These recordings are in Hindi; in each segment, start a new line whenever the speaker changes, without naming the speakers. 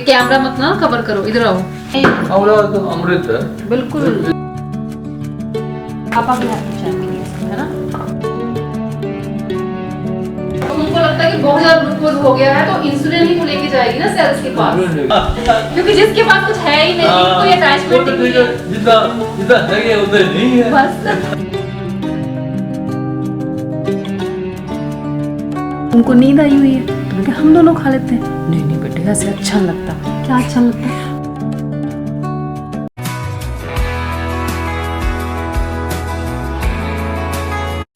कैमरा मत ना कवर करो, इधर आओ।
आंवला तो अमृत है
बिल्कुल। पापा भी हाथ में चाय पीनी है ना। तो उनको लगता है कि बहुत ज्यादा ग्लूकोज हो गया है तो इंसुलिन ही तो लेके जाएगी ना सेल्स के पास, क्योंकि जिसके पास कुछ है ही नहीं, कोई अटैचमेंट नहीं है,
जितना जितना है उतना नहीं है
बस। उनको नींद आई हुई है तो मैं हम दोनों खा लेते हैं। नहीं नहीं बेटे, ऐसे अच्छा लगता। क्या अच्छा लगता है?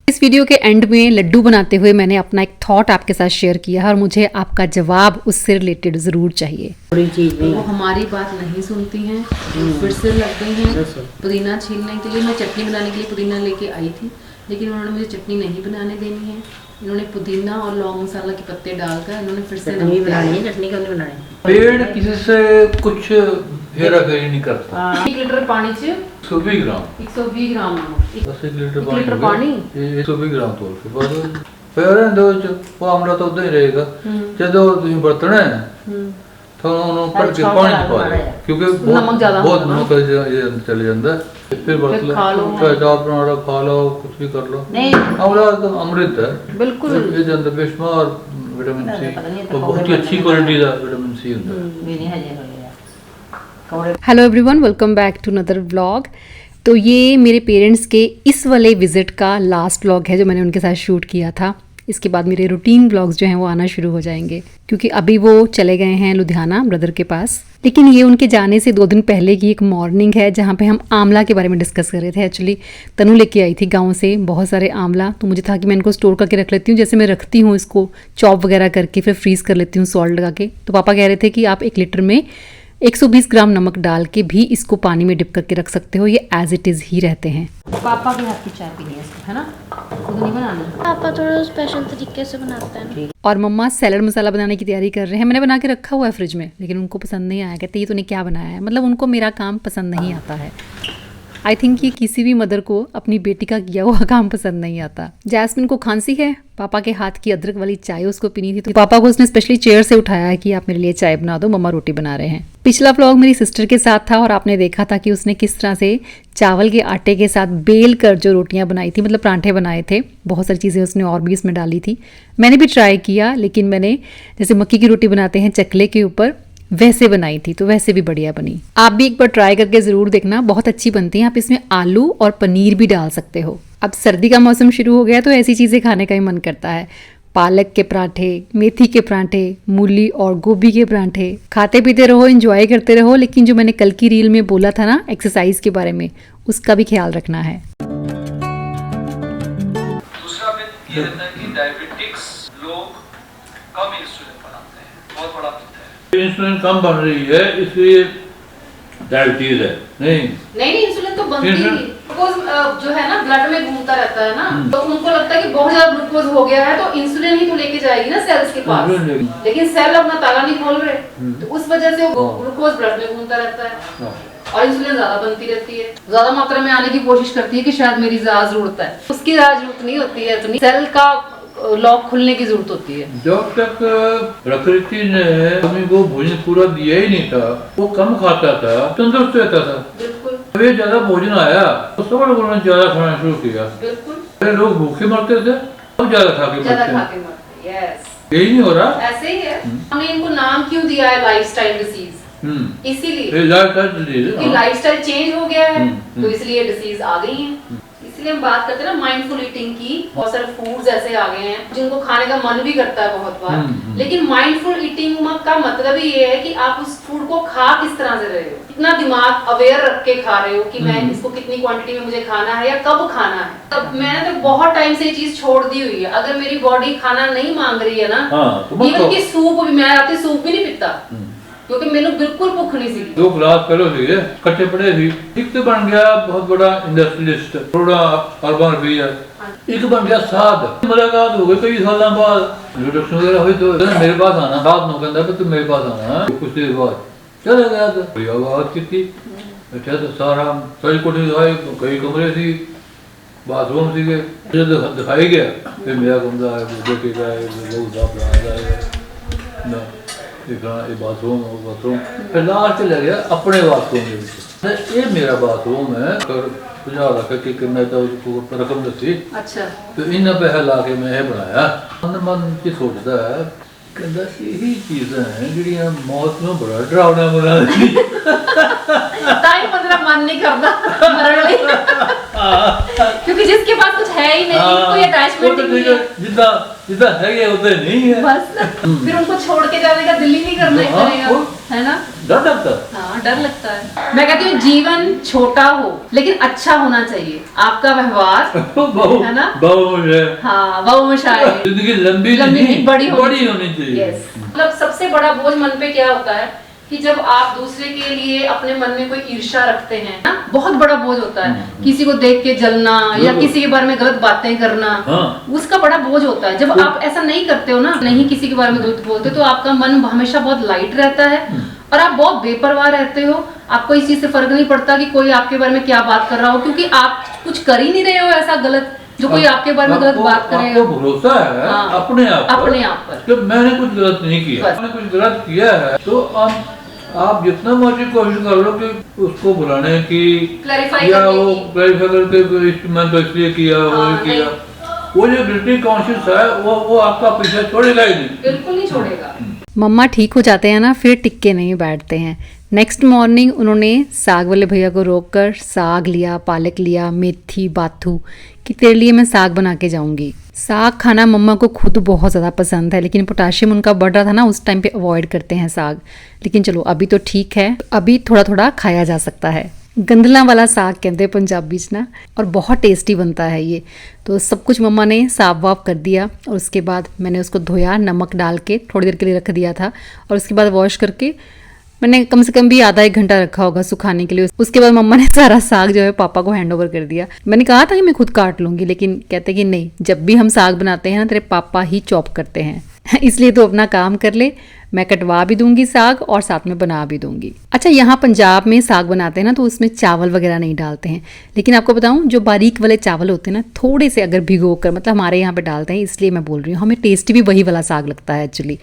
इस वीडियो के एंड में लड्डू बनाते हुए मैंने अपना एक थॉट आपके साथ शेयर किया है और मुझे आपका जवाब उससे रिलेटेड जरूर चाहिए। वो हमारी बात नहीं सुनती हैं, फिर से लग गई हैं पुदीना छीलने के लिए। मैं चटनी बनाने के लिए पुदीना लेके आई थी, लेकिन उन्होंने मुझे चटनी नहीं बनाने देनी है। इन्होंने पुदीना और लौंग मसाला के पत्ते डालकर इन्होंने फिर से नहीं बनानी है। चटनी क्यों नहीं बनानी?
पेड़ किसी से कुछ हेरा फेरी नहीं करता।
1 लीटर पानी च
120 ग्राम
120 ग्राम नमक।
1 लीटर
1 लीटर पानी
120 ग्राम तोल के बस ਫਿਰ ਦੋ ਉਹ ਆਮਲਾ ਤਾਂ ਉਦਾਂ ਹੀ ਰਹੇਗਾ। ਜਦੋਂ ਤੁਸੀਂ ਵਰਤਣਾ ਹੈ ਤਾਂ ਉਹਨੂੰ ਭਰ ਕੇ ਪਾਣੀ ਚ ਪਾ ਦਿਓ, ਕਿਉਂਕਿ
ਨਮਕ ਜ਼ਿਆਦਾ
ਬਹੁਤ ਨਮਕ ਇਹ ਚਲੇ ਜਾਂਦਾ ਹੈ। ਫਿਰ ਵਰਤ ਲਓ, ਚਾਹੇ ਚਾਹ ਬਣਾ ਲਓ, ਖਾ ਲਓ, ਕੁਝ ਵੀ ਕਰ ਲਓ। ਆਮਲਾ ਤਾਂ ਅੰਮ੍ਰਿਤ ਹੈ
ਬਿਲਕੁਲ।
ਇਹਦੇ ਅੰਦਰ ਬੇਸ਼ੁਮਾਰ ਵਿਟਾਮਿਨ ਸੀ, ਬਹੁਤ ਹੀ ਅੱਛੀ ਕੁਆਲਿਟੀ ਦਾ ਵਿਟਾਮਿਨ ਸੀ ਹੁੰਦਾ है।
Hello everyone, welcome back to another vlog. तो ये मेरे पेरेंट्स के इस वाले विज़िट का लास्ट व्लॉग है जो मैंने उनके साथ शूट किया था। इसके बाद मेरे रूटीन व्लॉग्स जो हैं वो आना शुरू हो जाएंगे, क्योंकि अभी वो चले गए हैं लुधियाना ब्रदर के पास। लेकिन ये उनके जाने से 2 दिन पहले की एक मॉर्निंग है जहाँ पे हम आंवला के बारे में डिस्कस कर रहे थे। एक्चुअली तनु लेके आई थी गाँव से बहुत सारे आंवला, तो मुझे था कि मैं इनको स्टोर करके रख लेती हूँ, जैसे मैं रखती हूँ इसको चॉप वगैरह करके फिर फ्रीज़ कर लेती हूँ सॉल्ट लगा के। तो पापा कह रहे थे कि आप 1 लीटर में 120 ग्राम नमक डाल के भी इसको पानी में डिप करके रख सकते हो, ये एज इट इज़ ही रहते हैं। पापा के हाथ की चाय पीनी है इसको, है ना? खुद नहीं बनाना।
पापा थोड़ा स्पेशल तरीके से बनाते हैं।
और मम्मा सैलड मसाला बनाने की तैयारी कर रहे हैं। मैंने बना के रखा हुआ है फ्रिज में, लेकिन उनको पसंद नहीं आया। कहते ये तूने क्या बनाया है? मतलब उनको मेरा काम पसंद नहीं आता है। आई थिंक ये किसी भी मदर को अपनी बेटी का किया हुआ काम पसंद नहीं आता। जैस्मिन को खांसी है, पापा के हाथ की अदरक वाली चाय उसको पीनी थी, तो पापा को उसने स्पेशली चेयर से उठाया है कि आप मेरे लिए चाय बना दो, मम्मा रोटी बना रहे हैं। पिछला व्लॉग मेरी सिस्टर के साथ था और आपने देखा था कि उसने किस तरह से चावल के आटे के साथ बेल कर जो रोटियां बनाई थी, मतलब परांठे बनाए थे। बहुत सारी चीज़ें उसने और भी इसमें डाली थी। मैंने भी ट्राई किया, लेकिन मैंने जैसे मक्की की रोटी बनाते हैं चकले के ऊपर, वैसे बनाई थी, तो वैसे भी बढ़िया बनी। आप भी एक बार ट्राई करके ज़रूर देखना, बहुत अच्छी बनती हैं। आप इसमें आलू और पनीर भी डाल सकते हो। अब सर्दी का मौसम शुरू हो गया तो ऐसी चीज़ें खाने का ही मन करता है। पालक के पराठे, मेथी के पराठे, मूली और गोभी के पराठे। खाते पीते रहो, एंजॉय करते रहो, लेकिन जो मैंने कल की रील में बोला था ना एक्सरसाइज के बारे में, उसका भी ख्याल रखना है।
दूसरा मिथ ये रहता है कि डायबिटिक्स लोग कम इंसुलिन बनाते हैं, बहुत बड़ा मिथ है। इंसुलिन कम बन रही है इसलिए डायबिटीज है। नहीं
इंसुलिन तो बनती ही। ग्लूकोज जो है ना ब्लड में घूमता रहता है ना, तो उनको लगता है कि बहुत ज्यादा ग्लूकोज हो गया है तो इंसुलिन ही तो लेके जाएगी ना सेल्स के पास, लेकिन सेल अपना ताला नहीं खोल रहे, तो उस वजह से वो ग्लूकोज ब्लड में घूमता रहता है और इंसुलिन ज्यादा बनती रहती है, ज्यादा मात्रा में आने की कोशिश करती है कि शायद मेरी ज्यादा जरूरत है। उसकी ज्यादा जरूरत नहीं होती है, इतनी सेल का लॉक खुलने की जरूरत होती है।
जब तक प्रकृति ने आदमी को भोजन पूरा दिया ही नहीं था, वो कम खाता था, तंदुरुस्त रहता था। बिल्कुल। अभी ज्यादा भोजन आया तो सब लोगों ने ज्यादा खाना शुरू किया। बिल्कुल। पहले लोग भूखे मरते थे, अब ज्यादा खा के मरते हैं। यही नहीं हो रहा? ऐसे ही है। हमने इनको नाम क्यों दिया है लाइफस्टाइल डिसीज? इसीलिए लाइफस्टाइल चेंज हो गया है, तो इसलिए डिसीज आ गई है। इसलिए हम बात करते हैं ना माइंडफुल ईटिंग की। बहुत सारे फूड्स ऐसे आ गए हैं जिनको खाने का मन भी करता है बहुत बार, लेकिन माइंडफुल ईटिंग का मतलब ही ये है कि आप उस फूड को खा किस तरह से रहे हो, कितना दिमाग अवेयर रख के खा रहे हो कि मैं इसको कितनी क्वांटिटी में मुझे खाना है या कब खाना है। तब मैंने तो बहुत टाइम से ये चीज छोड़ दी हुई है। अगर मेरी बॉडी खाना नहीं मांग रही है ना, इवन कि सूप भी, मैं रात सूप भी नहीं पीता क्योंकि मैंने बिल्कुल भूख नहीं सी। 2 गिलास पहले थे कट्टे पड़े थी, एक तो बन गया बहुत बड़ा इंडस्ट्रियलिस्ट, थोड़ा अर्बन भी है। एक बन गया साध, मुलाकात हो गई कई साल बाद, इंट्रोडक्शन वगैरह हुई तो मेरे पास आना, साथ नो कहता कि तुम मेरे पास आना। कुछ देर बाद चला गया तो बढ़िया बात की थी। अच्छा तो सारा सारी कोठी दिखाई, कई कमरे थी, बाथरूम थी, दिखाई गया। फिर मेरा कमरा है, बेटे का है, देखना ये बाथरूम फिर लास्ट चले गया अपने बाथरूम के विच ये मेरा बाथरूम है कर 50 लाख की मैं तो उसको रकम दसी
अच्छा
तो इन्ना पैसा ला के मैं ये बनाया मन की सोचता है कहता यही चीज़ां हैं ਜਿਹੜੀਆਂ मौत ਨੂੰ बड़ा डरावना बना दी
ताई मतलब मन नहीं करता मरण ਲਈ क्योंकि जिसके पास कुछ है ही नहीं कोई अटैचमेंट नहीं है
जिदा जिदा है उधर नहीं है
बस फिर उनको छोड़ के जाने का दिल ही नहीं करना करेगा है ना
डर लगता
हाँ डर लगता है मैं कहती हूँ जीवन छोटा हो लेकिन अच्छा होना चाहिए आपका व्यवहार है ना हाँ बहुशायरी
जिंदगी लंबी
नहीं बड़ी होनी
चाहिए
यस मतलब सबसे बड़ा बोझ मन पे क्या होता है कि जब आप दूसरे के लिए अपने मन में कोई ईर्ष्या रखते हैं ना बहुत बड़ा बोझ होता है किसी को देख के जलना या किसी के बारे में गलत बातें करना उसका बड़ा बोझ होता है जब आप ऐसा नहीं करते हो ना नहीं किसी के बारे में गलत बोलते तो आपका मन हमेशा बहुत लाइट रहता है और आप बहुत बेपरवाह रहते हो आपको इस चीज से फर्क नहीं पड़ता कि कोई आपके बारे में क्या बात कर रहा हो क्योंकि आप कुछ कर ही नहीं रहे हो ऐसा गलत जो कोई आपके बारे में गलत बात करेगा
भरोसा है अपने आप पर कि मैंने कुछ गलत नहीं किया मैंने कुछ गलत किया है तो आप जितना मर्जी कोशिश कर लो कि उसको बुलाने की या वो क्लैरिफाई करके मैंने तो इसलिए किया वो किया वो जो गिल्टी कॉन्शियस है वो आपका पीछे छोड़ेगा ही नहीं
बिल्कुल नहीं छोड़ेगा मम्मा ठीक हो जाते हैं ना फिर टिक्के नहीं बैठते हैं नेक्स्ट मॉर्निंग उन्होंने साग वाले भैया को रोककर साग लिया पालक लिया मेथी बाथू कि तेरे लिए मैं साग बना के जाऊंगी साग खाना मम्मा को खुद बहुत ज़्यादा पसंद है लेकिन पोटाशियम उनका बढ़ रहा था ना उस टाइम पे अवॉइड करते हैं साग लेकिन चलो अभी तो ठीक है अभी थोड़ा थोड़ा खाया जा सकता है गंदला वाला साग कहते हैं पंजाबी च ना और बहुत टेस्टी बनता है ये तो सब कुछ मम्मा ने साफ वाफ कर दिया और उसके बाद मैंने उसको धोया नमक डाल के थोड़ी देर के लिए रख दिया था और उसके बाद वॉश करके मैंने कम से कम भी आधा 1 घंटा रखा होगा सुखाने के लिए उसके बाद मम्मा ने सारा साग जो है पापा को हैंड ओवर कर दिया मैंने कहा था कि मैं खुद काट लूंगी लेकिन कहते कि नहीं जब भी हम साग बनाते हैं ना तेरे पापा ही चॉप करते हैं इसलिए तो अपना काम कर ले मैं कटवा भी दूंगी साग और साथ में बना भी दूंगी अच्छा यहाँ पंजाब में साग बनाते हैं ना तो उसमें चावल वगैरह नहीं डालते हैं लेकिन आपको बताऊं जो बारीक वाले चावल होते हैं ना थोड़े से अगर भिगो कर मतलब हमारे यहाँ पे डालते हैं इसलिए मैं बोल रही हूँ हमें टेस्टी भी वही वाला साग लगता है एक्चुअली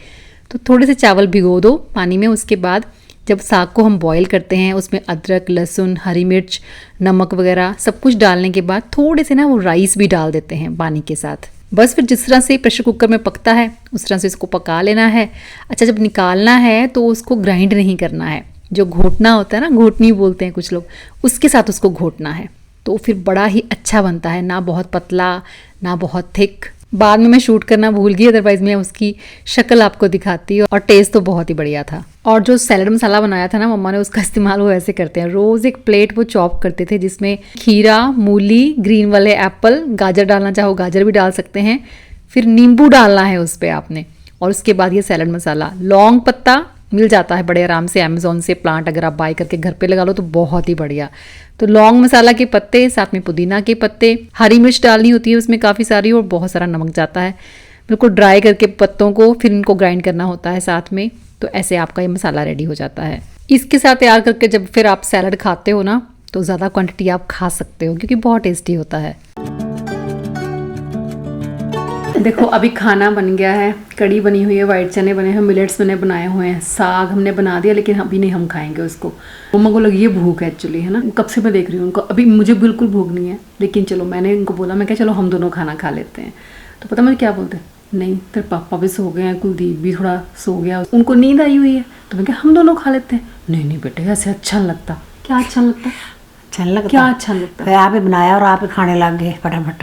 तो थोड़े से चावल भिगो दो पानी में उसके बाद जब साग को हम बॉईल करते हैं उसमें अदरक लहसुन हरी मिर्च नमक वगैरह सब कुछ डालने के बाद थोड़े से ना वो राइस भी डाल देते हैं पानी के साथ बस फिर जिस तरह से प्रेशर कुकर में पकता है उस तरह से इसको पका लेना है अच्छा जब निकालना है तो उसको ग्राइंड नहीं करना है जो घोटना होता है ना घोटनी बोलते हैं कुछ लोग उसके साथ उसको घोटना है तो फिर बड़ा ही अच्छा बनता है ना बहुत पतला ना बहुत थिक बाद में मैं शूट करना भूल गई अदरवाइज मैं उसकी शक्ल आपको दिखाती और टेस्ट तो बहुत ही बढ़िया था और जो सैलड मसाला बनाया था ना मम्मा ने उसका इस्तेमाल वो ऐसे करते हैं रोज एक प्लेट वो चॉप करते थे जिसमें खीरा मूली ग्रीन वाले एप्पल गाजर डालना चाहो गाजर भी डाल सकते हैं फिर नींबू डालना है उस पर आपने और उसके बाद ये सैलड मसाला लौंग पत्ता मिल जाता है बड़े आराम से अमेज़ॉन से प्लांट अगर आप बाय करके घर पे लगा लो तो बहुत ही बढ़िया तो लौंग मसाला के पत्ते साथ में पुदीना के पत्ते हरी मिर्च डालनी होती है उसमें काफ़ी सारी और बहुत सारा नमक जाता है बिल्कुल ड्राई करके पत्तों को फिर इनको ग्राइंड करना होता है साथ में तो ऐसे आपका ये मसाला रेडी हो जाता है इसके साथ तैयार करके जब फिर आप सैलड खाते हो ना तो ज़्यादा क्वांटिटी आप खा सकते हो क्योंकि बहुत टेस्टी होता है देखो अभी खाना बन गया है कड़ी बनी हुई है वाइट चने बने हैं मिलेट्स मैंने बनाए हुए हैं साग हमने बना दिया लेकिन अभी नहीं हम खाएंगे उसको मम्मा को लगी है भूख है एक्चुअली है ना कब से मैं देख रही हूँ उनको अभी मुझे बिल्कुल भूख नहीं है लेकिन चलो मैंने इनको बोला मैं क्या चलो हम दोनों खाना खा लेते हैं तो पता मुझे क्या बोलते नहीं तेरे पापा भी सो गए हैं कुलदीप भी थोड़ा सो गया उनको नींद आई हुई है तो मैं क्या हम दोनों खा लेते हैं नहीं बेटे ऐसे अच्छा नहीं लगता क्या अच्छा नहीं लगता
अच्छा लगता
क्या अच्छा लगता
है आप ही बनाया और आप ही खाने लग गए फटाफट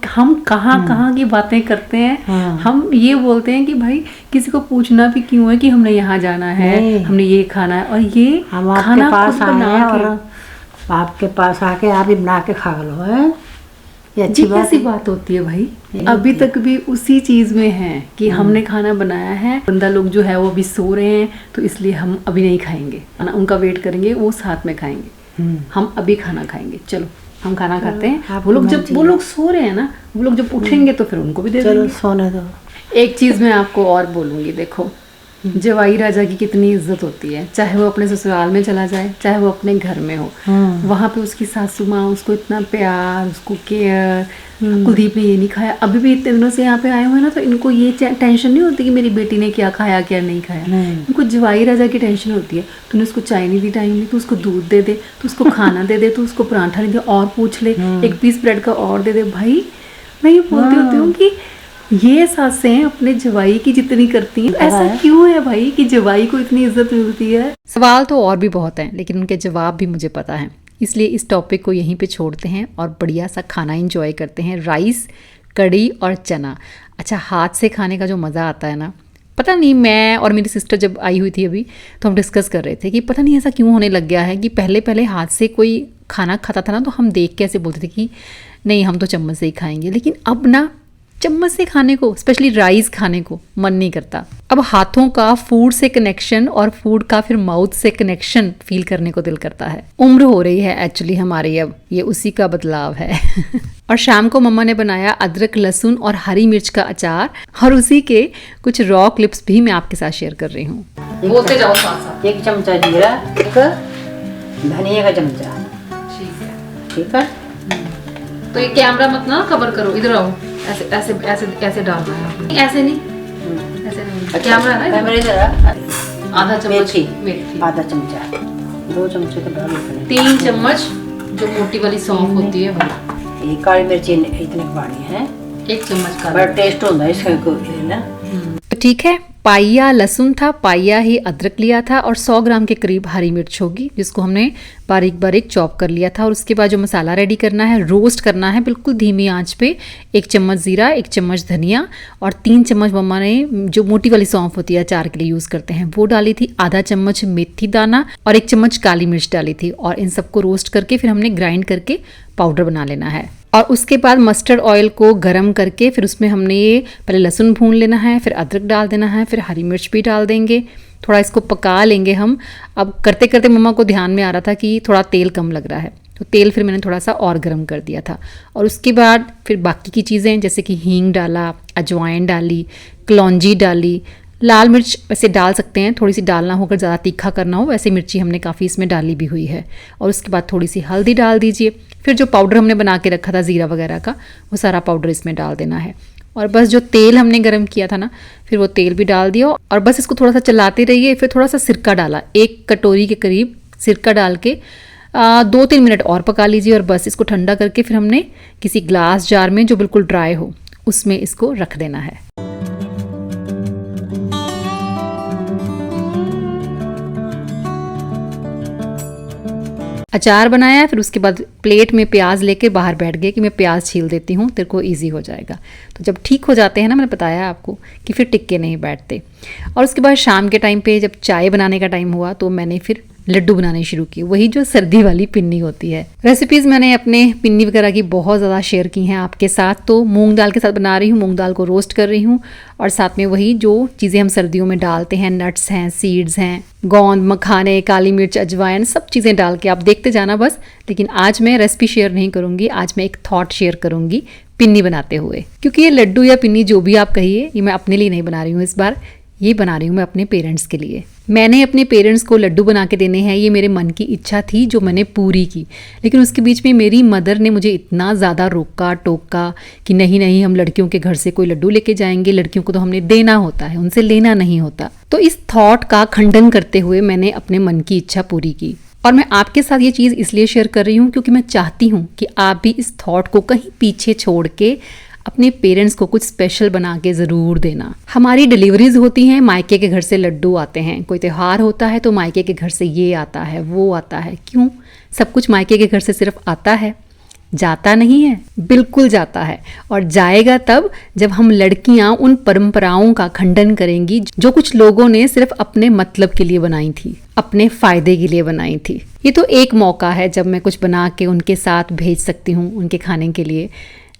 हम कहाँ की बातें करते हैं हम ये बोलते हैं कि भाई किसी को पूछना भी क्यों है कि हमने यहाँ जाना है हमने ये खाना है और ये
हम आपके पास आए और आपके पास आके आप ही बना के खा लो है ये अच्छी
बात होती है भाई अभी तक भी उसी चीज में है कि हमने खाना बनाया है बंदा लोग जो है वो अभी सो रहे हैं तो इसलिए हम अभी नहीं खाएंगे उनका वेट करेंगे वो साथ में खाएंगे हम अभी खाना खाएंगे चलो हम खाना खाते हैं वो लोग सो रहे हैं ना वो लोग जब उठेंगे तो फिर उनको भी दे देंगे
सोने दो
एक चीज मैं आपको और बोलूंगी देखो जवाई राजा की कितनी इज्जत होती है, चाहे वो अपने ससुराल में चला जाए, चाहे वो अपने घर में हो, वहाँ पे उसकी सासू माँ उसको इतना प्यार, उसको केयर। कुलदीप ने ये नहीं खाया, अभी भी इतने दिनों से यहाँ पे आए हुए हैं ना, तो इनको ये टेंशन नहीं होती कि मेरी बेटी ने क्या खाया क्या नहीं खाया। इनको जवाई राजा की टेंशन होती है, तूने उसको चाय नहीं दी टाइम नहीं, तू उसको दूध दे दे, तू उसको खाना दे दे, तू उसको पराठा नहीं दे और पूछ ले, एक पीस ब्रेड का और दे दे। भाई मैं ये बोलती होती हूँ कि ये सासें अपने जवाई की जितनी करती हैं, ऐसा क्यों है भाई कि जवाई को इतनी इज्जत मिलती है। सवाल तो और भी बहुत हैं, लेकिन उनके जवाब भी मुझे पता है, इसलिए इस टॉपिक को यहीं पे छोड़ते हैं और बढ़िया सा खाना एंजॉय करते हैं। राइस, कड़ी और चना। अच्छा, हाथ से खाने का जो मज़ा आता है ना, पता नहीं, मैं और मेरी सिस्टर जब आई हुई थी अभी, तो हम डिस्कस कर रहे थे कि पता नहीं ऐसा क्यों होने लग गया है कि पहले पहले हाथ से कोई खाना खाता था ना, तो हम देख के ऐसे बोलते थे कि नहीं हम तो चम्मच से ही खाएंगे, लेकिन अब ना चम्मच से खाने को, स्पेशली राइस खाने को मन नहीं करता। अब हाथों का फूड से कनेक्शन और फूड का फिर माउथ से कनेक्शन फील करने को दिल करता है। उम्र हो रही है एक्चुअली हमारी, अब ये उसी का बदलाव है। और शाम को मम्मा ने बनाया अदरक, लहसुन और हरी मिर्च का अचार, और उसी के कुछ रॉ क्लिप्स भी मैं आपके साथ शेयर कर रही हूँ। बोलते जाओ साथ साथ।
1 चमचा जीरा, 1 धनिया का चमचा। ठीक है।
तो ये कैमरा मत ना कवर करो, इधर आओ, ऐसे ऐसे ऐसे ऐसे डालना है आपने, ऐसे नहीं, ऐसे नहीं, कैमरा है ना,
मेरे जरा
आधा चम्मच मेथी,
आधा चमचा, 2 चमचे तो डाल देते हैं,
3 चम्मच जो मोटी वाली सौंफ होती है वो,
ये काली मिर्ची इतने पानी है,
1 चम्मच का,
बड़ा टेस्ट होता है इसका ना।
तो ठीक है, पाइया लहसुन था, पाइया ही अदरक लिया था, और 100 ग्राम के करीब हरी मिर्च होगी, जिसको हमने बारीक बारीक चॉप कर लिया था। और उसके बाद जो मसाला रेडी करना है, रोस्ट करना है बिल्कुल धीमी आंच पे। 1 चम्मच जीरा, 1 चम्मच धनिया, और 3 चम्मच मम्मा ने जो मोटी वाली सौंफ होती है अचार के लिए यूज़ करते हैं वो डाली थी, आधा चम्मच मेथी दाना और 1 चम्मच काली मिर्च डाली थी। और इन सबको रोस्ट करके फिर हमने ग्राइंड करके पाउडर बना लेना है। और उसके बाद मस्टर्ड ऑयल को गरम करके फिर उसमें हमने ये पहले लहसुन भून लेना है, फिर अदरक डाल देना है, फिर हरी मिर्च भी डाल देंगे, थोड़ा इसको पका लेंगे हम। अब करते करते मम्मा को ध्यान में आ रहा था कि थोड़ा तेल कम लग रहा है, तो तेल फिर मैंने थोड़ा सा और गर्म कर दिया था। और उसके बाद फिर बाकी की चीज़ें जैसे कि हींग डाला, अजवाइन डाली, कलौंजी डाली, लाल मिर्च वैसे डाल सकते हैं, थोड़ी सी डालना होकर ज़्यादा तीखा करना हो, वैसे मिर्ची हमने काफ़ी इसमें डाली भी हुई है। और उसके बाद थोड़ी सी हल्दी डाल दीजिए, फिर जो पाउडर हमने बना के रखा था ज़ीरा वगैरह का, वो सारा पाउडर इसमें डाल देना है। और बस जो तेल हमने गरम किया था ना, फिर वो तेल भी डाल दिया, और बस इसको थोड़ा सा चलाते रहिए। फिर थोड़ा सा सिरका डाला, 1 कटोरी के करीब सिरका डाल के 2-3 मिनट और पका लीजिए। और बस इसको ठंडा करके फिर हमने किसी ग्लास जार में जो बिल्कुल ड्राई हो उसमें इसको रख देना है। अचार बनाया, फिर उसके बाद प्लेट में प्याज लेके बाहर बैठ गए कि मैं प्याज छील देती हूँ, तेरे को इजी हो जाएगा। तो जब ठीक हो जाते हैं ना, मैंने बताया आपको कि फिर टिक्के नहीं बैठते। और उसके बाद शाम के टाइम पे जब चाय बनाने का टाइम हुआ, तो मैंने फिर लड्डू बनाने शुरू किए, वही जो सर्दी वाली पिन्नी होती है। रेसिपीज़ मैंने अपने पिन्नी वगैरह की बहुत ज़्यादा शेयर की हैं आपके साथ। तो मूंग दाल के साथ बना रही हूँ, मूंग दाल को रोस्ट कर रही हूँ, और साथ में वही जो चीज़ें हम सर्दियों में डालते हैं, नट्स हैं, सीड्स हैं, गोंद, मखाने, काली मिर्च, अजवाइन, सब चीज़ें डाल के आप देखते जाना बस। लेकिन आज मैं रेसिपी शेयर नहीं करूँगी, आज मैं एक थॉट शेयर करूँगी पिन्नी बनाते हुए, क्योंकि ये लड्डू या पिन्नी जो भी आप कहिए, ये मैं अपने लिए नहीं बना रही हूँ इस बार, ये बना रही हूँ मैं अपने पेरेंट्स के लिए। मैंने अपने पेरेंट्स को लड्डू बना के देने हैं, ये मेरे मन की इच्छा थी जो मैंने पूरी की। लेकिन उसके बीच में मेरी मदर ने मुझे इतना ज़्यादा रोका टोका कि नहीं नहीं, हम लड़कियों के घर से कोई लड्डू लेके जाएंगे, लड़कियों को तो हमने देना होता है, उनसे लेना नहीं होता। तो इस थॉट का खंडन करते हुए मैंने अपने मन की इच्छा पूरी की। और मैं आपके साथ ये चीज़ इसलिए शेयर कर रही हूँ क्योंकि मैं चाहती हूँ कि आप भी इस थॉट को कहीं पीछे छोड़ के अपने पेरेंट्स को कुछ स्पेशल बना के ज़रूर देना। हमारी डिलीवरीज होती हैं, मायके के घर से लड्डू आते हैं, कोई त्यौहार होता है तो मायके के घर से ये आता है, वो आता है। क्यों? सब कुछ मायके के घर से सिर्फ आता है, जाता नहीं है। बिल्कुल जाता है, और जाएगा तब जब हम लड़कियां उन परंपराओं का खंडन करेंगी जो कुछ लोगों ने सिर्फ अपने मतलब के लिए बनाई थी, अपने फायदे के लिए बनाई थी। ये तो एक मौका है जब मैं कुछ बना के उनके साथ भेज सकती हूँ उनके खाने के लिए।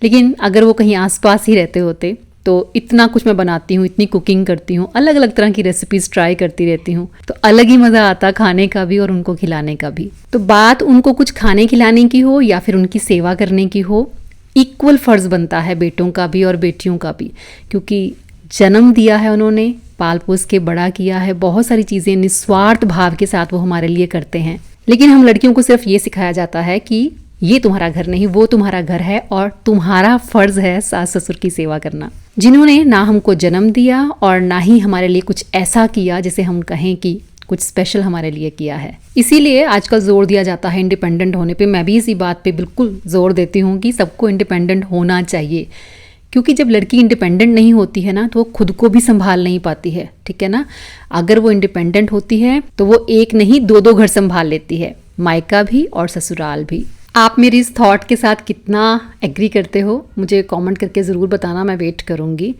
लेकिन अगर वो कहीं आसपास ही रहते होते तो इतना कुछ मैं बनाती हूँ, इतनी कुकिंग करती हूँ, अलग अलग तरह की रेसिपीज ट्राई करती रहती हूँ, तो अलग ही मज़ा आता खाने का भी और उनको खिलाने का भी। तो बात उनको कुछ खाने खिलाने की हो या फिर उनकी सेवा करने की हो, इक्वल फ़र्ज़ बनता है बेटों का भी और बेटियों का भी, क्योंकि जन्म दिया है उन्होंने, पाल पोस के बड़ा किया है, बहुत सारी चीज़ें निस्वार्थ भाव के साथ वो हमारे लिए करते हैं। लेकिन हम लड़कियों को सिर्फ ये सिखाया जाता है कि ये तुम्हारा घर नहीं, वो तुम्हारा घर है और तुम्हारा फर्ज है सास ससुर की सेवा करना, जिन्होंने ना हमको जन्म दिया और ना ही हमारे लिए कुछ ऐसा किया जिसे हम कहें कि कुछ स्पेशल हमारे लिए किया है। इसीलिए आजकल जोर दिया जाता है इंडिपेंडेंट होने पे। मैं भी इसी बात पे बिल्कुल जोर देती हूँ कि सबको इंडिपेंडेंट होना चाहिए, क्योंकि जब लड़की इंडिपेंडेंट नहीं होती है ना तो वो खुद को भी संभाल नहीं पाती है, ठीक है ना। अगर वो इंडिपेंडेंट होती है तो वो एक नहीं दो घर संभाल लेती है, मायका भी और ससुराल भी। आप मेरी इस थॉट के साथ कितना एग्री करते हो मुझे कमेंट करके ज़रूर बताना, मैं वेट करूँगी।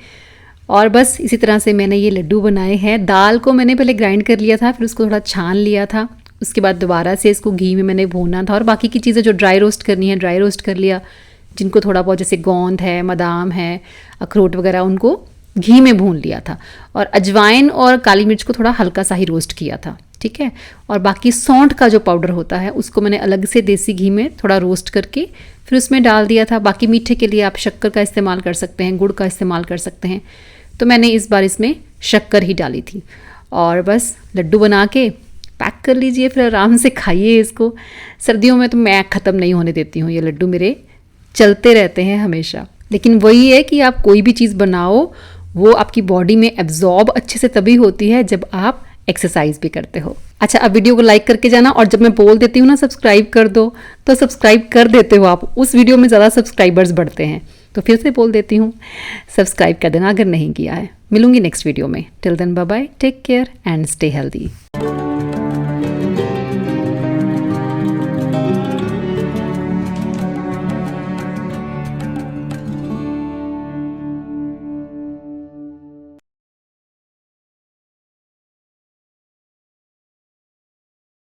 और बस इसी तरह से मैंने ये लड्डू बनाए हैं। दाल को मैंने पहले ग्राइंड कर लिया था, फिर उसको थोड़ा छान लिया था, उसके बाद दोबारा से इसको घी में मैंने भूना था और बाकी की चीज़ें जो ड्राई रोस्ट करनी है ड्राई रोस्ट कर लिया। जिनको थोड़ा बहुत जैसे गोंद है, बादाम है, अखरोट वगैरह उनको घी में भून लिया था और अजवाइन और काली मिर्च को थोड़ा हल्का सा ही रोस्ट किया था, ठीक है। और बाकी सौंठ का जो पाउडर होता है उसको मैंने अलग से देसी घी में थोड़ा रोस्ट करके फिर उसमें डाल दिया था। बाकी मीठे के लिए आप शक्कर का इस्तेमाल कर सकते हैं, गुड़ का इस्तेमाल कर सकते हैं, तो मैंने इस बार इसमें शक्कर ही डाली थी। और बस लड्डू बना के पैक कर लीजिए, फिर आराम से खाइए इसको। सर्दियों में तो मैं ख़त्म नहीं होने देती हूँ, ये लड्डू मेरे चलते रहते हैं हमेशा। लेकिन वही है कि आप कोई भी चीज़ बनाओ वो आपकी बॉडी में एब्जॉर्ब अच्छे से तभी होती है जब आप एक्सरसाइज भी करते हो। अच्छा, अब वीडियो को लाइक करके जाना, और जब मैं बोल देती हूँ ना सब्सक्राइब कर दो तो सब्सक्राइब कर देते हो आप, उस वीडियो में ज़्यादा सब्सक्राइबर्स बढ़ते हैं। तो फिर से बोल देती हूँ, सब्सक्राइब कर देना अगर नहीं किया है। मिलूंगी नेक्स्ट वीडियो में। Till then bye bye, take care and stay healthy.